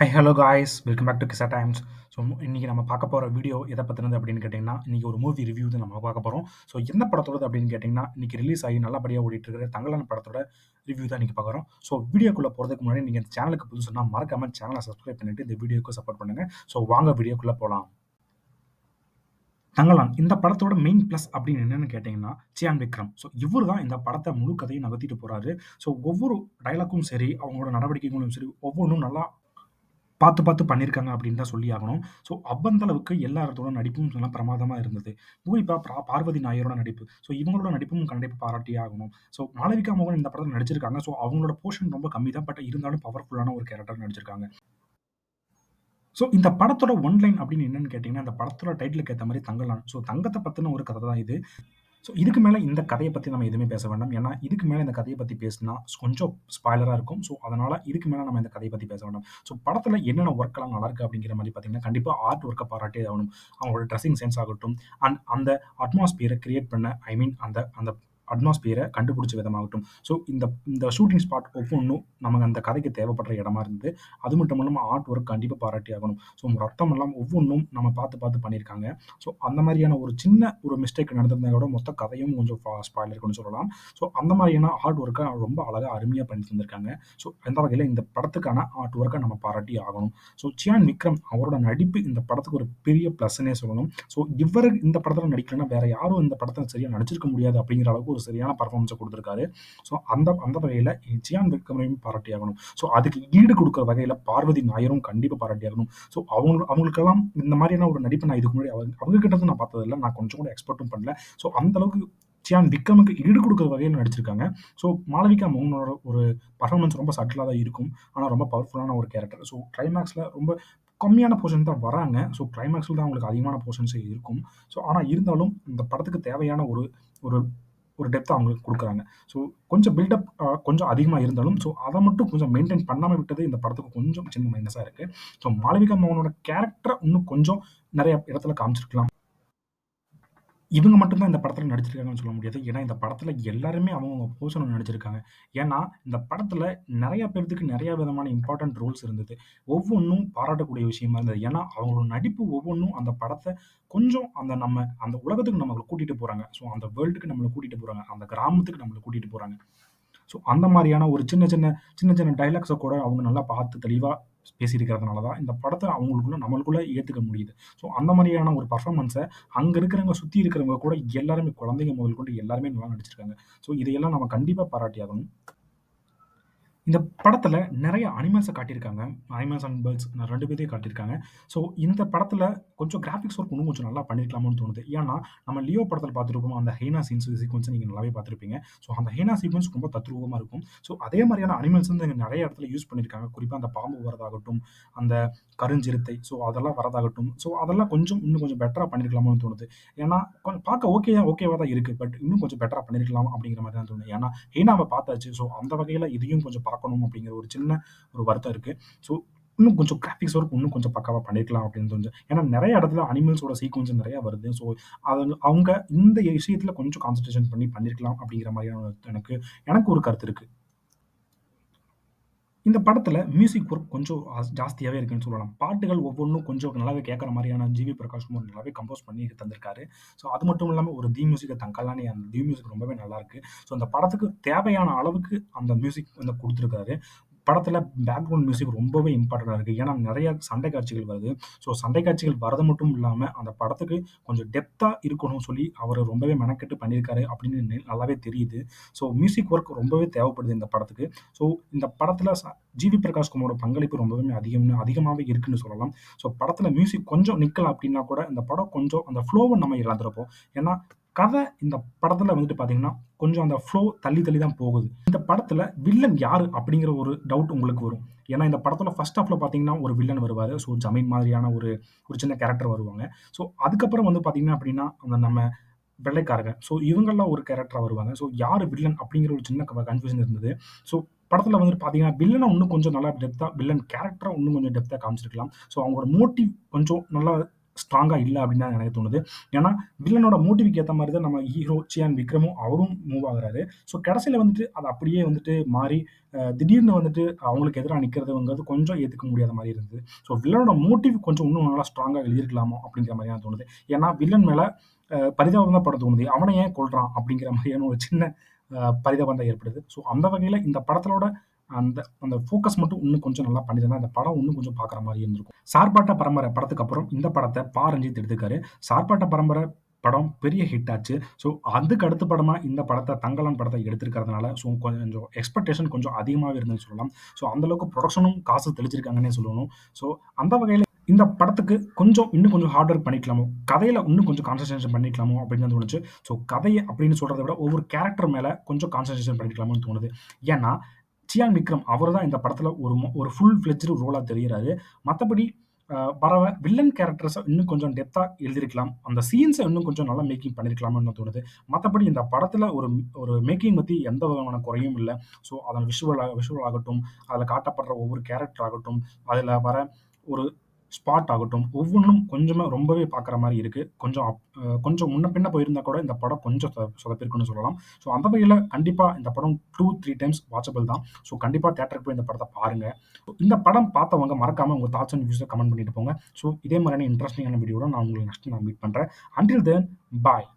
High hello guys welcome back to Kisa times. So இன்னைக்கு நம்ம பார்க்க போகிற வீடியோ எதை பற்றினது அப்படின்னு கேட்டிங்கன்னா, இன்றைக்கி ஒரு மூவி ரிவ்யூ தான் நம்ம பார்க்க போகிறோம். ஸோ எந்த படத்தோடது அப்படின்னு கேட்டிங்கன்னா, இன்றைக்கி ரிலீஸ் ஆகி நல்லபடியாக ஓடிட்டு இருக்கிற தங்கலான் படத்தோட ரிவ்யூ தான் இன்றைக்கி பார்க்குறோம். ஸோ வீடியோக்குள்ளே போகிறதுக்கு முன்னாடி நீங்கள் இந்த சேனலுக்கு புதுசுனா மறக்காமல் சேனலை சப்ஸ்கிரைப் பண்ணிவிட்டு இந்த வீடியோக்கு சப்போர்ட் பண்ணுங்கள். ஸோ வாங்க வீடியோக்குள்ளே போகலாம். தங்கலான் இந்த படத்தோட மெயின் ப்ளஸ் அப்படின்னு என்னன்னு கேட்டிங்கன்னா, சியான் விக்ரம். ஸோ இவரு தான் இந்த படத்தை முழு கதையும் நகர்த்திட்டு போகிறாரு. ஸோ ஒவ்வொரு டைலாக்கும் சரி, அவங்களோட நடவடிக்கைகளும் சரி, ஒவ்வொன்றும் நல்லா பார்த்து, பார்த்து பண்ணியிருக்காங்க அப்படின்னு தான் சொல்லி ஆகணும். ஸோ அந்த அளவுக்கு எல்லாத்தோட நடிப்பும் நல்லா பிரமாதமா இருந்தது. குறிப்பா பார்வதி நாயரோட நடிப்பு. ஸோ இவங்களோட நடிப்பும் கண்டிப்பா பாராட்டியே ஆகணும். ஸோ மாளவிகா மோகன் இந்த படத்துல நடிச்சிருக்காங்க. ஸோ அவங்களோட போர்ஷன் ரொம்ப கம்மி தான். பட் இருந்தாலும் பவர்ஃபுல்லான ஒரு கேரக்டர் நடிச்சிருக்காங்க. ஸோ இந்த படத்தோட ஒன் லைன் அப்படின்னு என்னன்னு கேட்டீங்கன்னா, அந்த படத்தோட டைட்டிலுக்கு ஏத்த மாரி தங்கலான். ஸோ தங்கத்த பத்தின ஒரு கதை தான் இது. ஸோ இதுக்கு மேல இந்த கதைய பத்தி நம்ம எதுவுமே பேச வேண்டாம். ஏன்னா, இதுக்கு மேல இந்த கதைய பத்தி பேசினா கொஞ்சம் ஸ்பாய்லரா இருக்கும். ஸோ அதனால இதுக்கு மேல நம்ம இந்த கதைய பத்தி பேச வேண்டாம். ஸோ படத்துல என்னென்ன ஒர்க்லாம் நல்லாருக்கு அப்படிங்கிற மாரி பார்த்தீங்கன்னா, கண்டிப்பா ஆர்ட் ஒர்க்க பாராட்டியே ஆகணும். அவங்களோட ட்ரெஸ்ஸிங் சென்ஸ் ஆகட்டும், அந்த அட்மாஸ்பியர கிரியேட் பண்ண ஐ மீன் அந்த அந்த அட்மாஸ்பியர கண்டுபிடிச்ச விதமாகட்டும். ஸோ இந்த இந்த ஷூட்டிங் ஸ்பாட் ஒவ்வொன்னும் நமக்கு அந்த கதைக்கு தேவைப்படுற இடமா இருந்தது. அது மட்டும் இல்லாம ஆர்ட் ஒர்க் கண்டிப்பா பாராட்டி ஆகணும். ஸோ ரத்தம் எல்லாம் ஒவ்வொன்னும் நம்ம பார்த்து பார்த்து பண்ணியிருக்காங்க. ஸோ அந்த மாதிரியான ஒரு சின்ன ஒரு மிஸ்டேக் நடந்திருந்தா கூட மொத்த கதையும் கொஞ்சம் ஸ்பாயில் இருக்குன்னு சொல்லலாம். ஸோ அந்த மாதிரியான ஹார்ட் ஒர்க்கை ரொம்ப அழகா அருமையா பண்ணி தந்திருக்காங்க. ஸோ அந்த வகையில் இந்த படத்துக்கான ஆர்ட் ஒர்க்கை நம்ம பாராட்டி ஆகணும். ஸோ சியான் விக்ரம் அவரோட நடிப்பு இந்த படத்துக்கு ஒரு பெரிய ப்ளஸ்னே சொல்லணும். ஸோ இவர் இந்த படத்தில் நடிக்கலன்னா வேற யாரும் இந்த படத்தை சரியா நடிச்சிருக்க முடியாது அப்படிங்கிற அளவுக்கு ஒரு சரியான பர்ஃபார்மன்ஸை கொடுத்திருக்காரு. ஸோ அந்த அந்த வகையில் சியான் விக்ரமையும் பாராட்டி ஆகணும். ஸோ அதுக்கு ஈடு கொடுக்குற வகையில் பார்வதி நாயரும் கண்டிப்பாக பாராட்டி ஆகணும். ஸோ அவங்களுக்கெல்லாம் இந்த மாதிரியான ஒரு நடிப்பை நான் இதுக்கு முன்னாடி அவங்க கிட்ட இருந்து நான் பார்த்ததில்ல. நான் கொஞ்சம் கூட எக்ஸ்பெக்ட்டும் பண்ணல. ஸோ அந்த அளவுக்கு சியான் விக்ரமுக்கு ஈடு கொடுக்குற வகையில் நடிச்சிருக்காங்க. ஸோ மாளவிகா மோகனோட ஒரு பர்ஃபார்மன்ஸ் ரொம்ப சட்டிலா தான் இருக்கும். ஆனா ரொம்ப பவர்ஃபுல்லான ஒரு கேரக்டர். ஸோ கிளைமேக்ஸ்ல ரொம்ப கம்மியான போர்ஷன் தான் வராங்க. ஸோ கிளைமேக்ஸ்ல தான் அவங்களுக்கு அதிகமான போர்ஷன்ஸே இருக்கும். ஸோ ஆனா இருந்தாலும் இந்த படத்துக்கு தேவையான ஒரு ஒரு ஒரு டெப்த் அவங்களுக்கு குடுக்குறாங்க. ஸோ கொஞ்சம் பில்டப் கொஞ்சம் அதிகமா இருந்தாலும், ஸோ அத மட்டும் கொஞ்சம் மெயின்டெயின் பண்ணாம விட்டது இந்த படத்துக்கு கொஞ்சம் சின்ன மைனஸா இருக்கு. ஸோ மாளவிகா மோகனோட கேரக்டர இன்னும் கொஞ்சம் நெறைய இடத்துல காமிச்சிருக்கலாம். இவங்க மட்டும் தான் இந்த படத்துல நடிச்சிருக்காங்கன்னு சொல்ல முடியாது. ஏன்னா, இந்த படத்துல எல்லாருமே அவங்கவங்க போர்ஷன்ல நடிச்சிருக்காங்க. ஏன்னா, இந்த படத்துல நெறைய பேத்துக்கு நெறைய விதமான இம்பார்ட்டன்ட் ரோல்ஸ் இருந்தது. ஒவ்வொன்னும் பாராட்டக்கூடிய விஷயமா இருந்தது. ஏன்னா, அவங்களோட நடிப்பு ஒவ்வொன்னும் அந்த படத்த கொஞ்சம் அந்த உலகத்துக்கு நம்மள கூட்டிட்டு போறாங்க. ஸோ அந்த வேர்ல்டுக்கு நம்மள கூட்டிட்டு போறாங்க. அந்த கிராமத்துக்கு நம்மள கூட்டிட்டு போறாங்க. ஸோ அந்த மாரியான ஒரு சின்ன சின்ன டயலாக்ஸ கூட அவங்க நல்லா பார்த்து தெளிவா பேசியிருக்கிறதுனால தான், இந்த படத்த நம்மளுக்குள்ள ஏத்துக்க முடியுது. ஸோ அந்த மாரியான ஒரு பெர்ஃபார்மன்ஸ அங்க இருக்கிறவங்க, சுத்தி இருக்கிறவங்க கூட எல்லாருமே குழந்தைங்க முதல் கொண்டு எல்லாருமே நல்லா நடிச்சிருக்காங்க. ஸோ இதையெல்லாம் நம்ம கண்டிப்பா பாராட்டியாகணும். இந்த படத்துல நெறைய அனிமல்ஸ காட்டியிருக்காங்க. அனிமல்ஸ் அண்ட் பேர்ட்ஸ் 2 பேத்தையும் காட்டியிருக்காங்க. ஸோ இந்த படத்துல கொஞ்சம் கிராபிக்ஸ் ஒர்க் இன்னும் கொஞ்சம் நல்லா பண்ணியிருக்கலாமோன்னு தோணுது. ஏன்னா, நம்ம லியோ படத்துல பார்த்திருப்போம். அந்த ஹைனா சீக்வென்ஸ நீங்க நல்லாவே பார்த்திருப்பீங்க. ஸோ அந்த ஹைனா சீக்வென்ஸ் ரொம்ப தத்ரூபமா இருக்கும். ஸோ அதே மாரியான அனிமல்ஸ் வந்து இங்க நெறைய இடத்துல யூஸ் பண்ணியிருக்காங்க. குறிப்பா அந்த பாம்பு வரதாகட்டும், அந்த கருஞ்சிறுத்தை அதெல்லாம் வரதாகட்டும். ஸோ அதெல்லாம் இன்னும் கொஞ்சம் பெட்டரா பண்ணியிருக்கலாமோன்னு தோணுது. ஏன்னா, கொஞ்சம் பார்க்க ஓகேவா தான் இருக்கு. பட் இன்னும் கொஞ்சம் பெட்டரா பண்ணியிருக்கலாம் அப்படிங்கிற மாரி தான் தோணுது. ஏன்னா, ஹீனாவ பார்த்தாச்சு. ஸோ அந்த வகையில இதையும் கொஞ்சம் பார்க்கணும் அப்படிங்கிற ஒரு சின்ன ஒரு வருத்தம் இருக்கு. ஸோ இன்னும் கொஞ்சம் கிராபிக்ஸ் ஒர்க் இன்னும் கொஞ்சம் பக்காவா பண்ணியிருக்கலாம் அப்படின்னு தோணுது. ஏன்னா நெறைய இடத்துல அனிமல்ஸோட சீக்வென்ஸ் நெறைய வருது. ஸோ அவங்க இந்த விஷயத்துல கொஞ்சம் கான்சன்ட்ரேஷன் பண்ணி பண்ணியிருக்கலாம் அப்படிங்கிற மாரியான எனக்கு எனக்கு ஒரு கருத்து இருக்கு. இந்த படத்துல மியூசிக் ஒர்க் கொஞ்சம் ஜாஸ்தியாவே இருக்குன்னு சொல்லலாம். பாட்டுகள் ஒவ்வொன்னும் கொஞ்சம் நல்லாவே கேட்கற மாரியான ஜிவி பிரகாஷ் குமார் நல்லாவே கம்போஸ் பண்ணி தந்திருக்காரு. ஸோ அது மட்டும் இல்லாம ஒரு தீம் மியூசிக்க தங்கலானி அந்த தீம் மியூசிக் ரொம்பவே நல்லாருக்கு. ஸோ அந்த படத்துக்கு தேவையான அளவுக்கு அந்த மியூசிக் வந்து குடுத்திருக்காரு. படத்துல பேக்ரவுண்ட் மியூசிக் ரொம்பவே இம்பார்ட்டன்ட்டா இருக்கு. ஏன்னா நெறைய சண்டை காட்சிகள் வருது. ஸோ சண்டை காட்சிகள் வரது மட்டும் இல்லாம, அந்த படத்துக்கு கொஞ்சம் டெப்த்தா இருக்கணும்னு சொல்லி அவரு ரொம்பவே மெனக்கெட்டு பண்ணியிருக்காரு அப்படின்னு நல்லாவே தெரியுது. ஸோ மியூசிக் ஒர்க் ரொம்பவே தேவைப்படுது இந்த படத்துக்கு. ஸோ இந்த படத்துல ஜிவி பிரகாஷ் குமாரோட பங்களிப்பு ரொம்பவுமே அதிகமாவே இருக்குன்னு சொல்லலாம். ஸோ படத்துல மியூசிக் கொஞ்சம் நிக்கலாம் அப்படின்னா கூட, இந்த படம் கொஞ்சம் அந்த ஃப்ளோவ நம்ம இழந்திருப்போம். ஏன்னா கதை இந்த படத்துல வந்துட்டு பார்த்தீங்கன்னா, கொஞ்சம் அந்த ஃப்ளோ தள்ளி தள்ளி தான் போகுது. இந்த படத்துல வில்லன் யாரு? அப்படிங்கிற ஒரு டவுட் உங்களுக்கு வரும். ஏன்னா இந்த படத்தோட ஃபர்ஸ்ட் ஹாஃப்ல பார்த்தீங்கன்னா, ஒரு வில்லன் வருவாரு. ஸோ ஜமீன் மாதிரியான ஒரு ஒரு சின்ன கேரக்டர் வருவாங்க. ஸோ அதுக்கப்புறம் வந்து பார்த்தீங்க அப்படின்னா, அந்த நம்ம வெள்ளைக்காரங்க. ஸோ இவங்கலாம் ஒரு கேரக்டரா வருவாங்க. ஸோ யாரு வில்லன்? அப்படிங்கிற ஒரு சின்ன கன்ஃப்யூஷன் இருந்தது. ஸோ படத்துல வந்துட்டு பார்த்தீங்கன்னா, வில்லன இன்னும் கொஞ்சம் நல்லா வில்லன் கேரக்டர இன்னும் கொஞ்சம் டெப்த்தா காமிச்சிருக்கலாம். ஸோ அவங்களோட மோட்டிவ் கொஞ்சம் நல்லா ஸ்ட்ராங்கா இல்ல அப்படின்னு தான் எனக்கு தோணுது. ஏன்னா, வில்லனோட மோட்டிவ்க்கு ஏத்த மாரி தான் நம்ம ஹீரோ சியான் விக்ரமும் அவரும் மூவ் ஆகுறாரு. ஸோ கடைசியில வந்துட்டு அது அப்படியே வந்துட்டு மாறி திடீர்னு வந்துட்டு அவங்களுக்கு எதிரா நிக்கிறதுங்கிறது கொஞ்சம் ஏத்துக்க முடியாத மாரி இருந்தது. ஸோ வில்லனோட மோட்டிவ் கொஞ்சம் இன்னும் நல்லா ஸ்ட்ராங்கா எழுதியிருக்கலாமோ அப்படிங்கிற மாரி தான் தோணுது. ஏன்னா, வில்லன் மேல பரிதாபம் தான் பட தோணுது. அவன ஏன் கொல்றான்? அப்படிங்கிற மாதிரியான ஒரு சின்ன பரிதாபம் தான் ஏற்படுது. ஸோ அந்த வகையில இந்த படத்தோட அந்த அந்த ஃபோக்கஸ் மட்டும் இன்னும் கொஞ்சம் நல்லா பண்ணியிருந்தா, இந்த படம் இன்னும் கொஞ்சம் பார்க்குற மாரி இருந்திருக்கும். சார்பாட்ட பரம்பரை படத்துக்கு அப்புறம் இந்த படத்த ரஞ்சித் எடுத்திருக்காரு. சார்பாட்ட பரம்பரை படம் பெரிய ஹிட் ஆச்சு. ஸோ அதுக்கு அடுத்த படமா இந்த படத்த தங்கலான் படத்த எடுத்திருக்கிறதுனால, ஸோ கொஞ்சம் எக்ஸ்பெக்டேஷன் கொஞ்சம் அதிகமாவே இருந்ததுன்னு சொல்லலாம். ஸோ அந்த அளவுக்கு புரொடக்ஷனும் காசு தெளிச்சிருக்காங்கன்னே சொல்லணும். ஸோ அந்த வகையில இந்த படத்துக்கு இன்னும் கொஞ்சம் ஹார்ட் ஒர்க் பண்ணிக்கலாமோ! கதையில இன்னும் கொஞ்சம் கான்சன்ட்ரேஷன் பண்ணிக்கலாமோ! அப்படின்னு தான் தோணுச்சு. ஸோ கதைய அப்படின்னு சொல்றத விட ஒவ்வொரு கேரக்டர் மேல கொஞ்சம் கான்சன்ட்ரேஷன் பண்ணிக்கலாமோன்னு தோணுது. ஏன்னா, சியான் விக்ரம் அவர் தான் இந்த படத்துல ஒரு ஃபுல் ஃப்ளெட்ஜ்டு ரோலா தெரியிறாரு. மத்தபடி வர வில்லன் கேரக்டர்ஸ இன்னும் கொஞ்சம் டெப்த்தா எழுதியிருக்கலாம். அந்த சீன்ஸ இன்னும் கொஞ்சம் நல்லா மேக்கிங் பண்ணியிருக்கலாமோன்னு தோணுது. மத்தபடி இந்த படத்துல ஒரு ஒரு மேக்கிங் பத்தி எந்த விதமான குறையும் இல்ல. ஸோ அதன் விஷுவல் ஆகட்டும், அதுல காட்டப்படுற ஒவ்வொரு கேரக்டர் ஆகட்டும், அதுல வர ஒரு ஸ்பாட் ஆகட்டும், ஒவ்வொன்னும் கொஞ்சமா ரொம்பவே பார்க்குற மாரி இருக்கு. கொஞ்சம் முன்ன பின்ன போயிருந்தா கூட இந்த படம் கொஞ்சம் சொதப்பியிருக்குன்னு சொல்லலாம். ஸோ அந்த வகையில கண்டிப்பா இந்த படம் 2, 3 டைம்ஸ் வாட்சபிள் தான். ஸோ கண்டிப்பா தியேட்டருக்கு போய் இந்த படத்த பாருங்க. இந்த படம் பார்த்தவங்க மறக்காம உங்க தாட்ஸ் அண்ட் வியூஸ கமெண்ட் பண்ணிட்டு போங்க. ஸோ இதே மாரியான இன்ட்ரஸ்டிங்கான வீடியோட நான் உங்கள நெக்ஸ்ட் மீட் பண்றேன். அன்டில் தென் பாய்.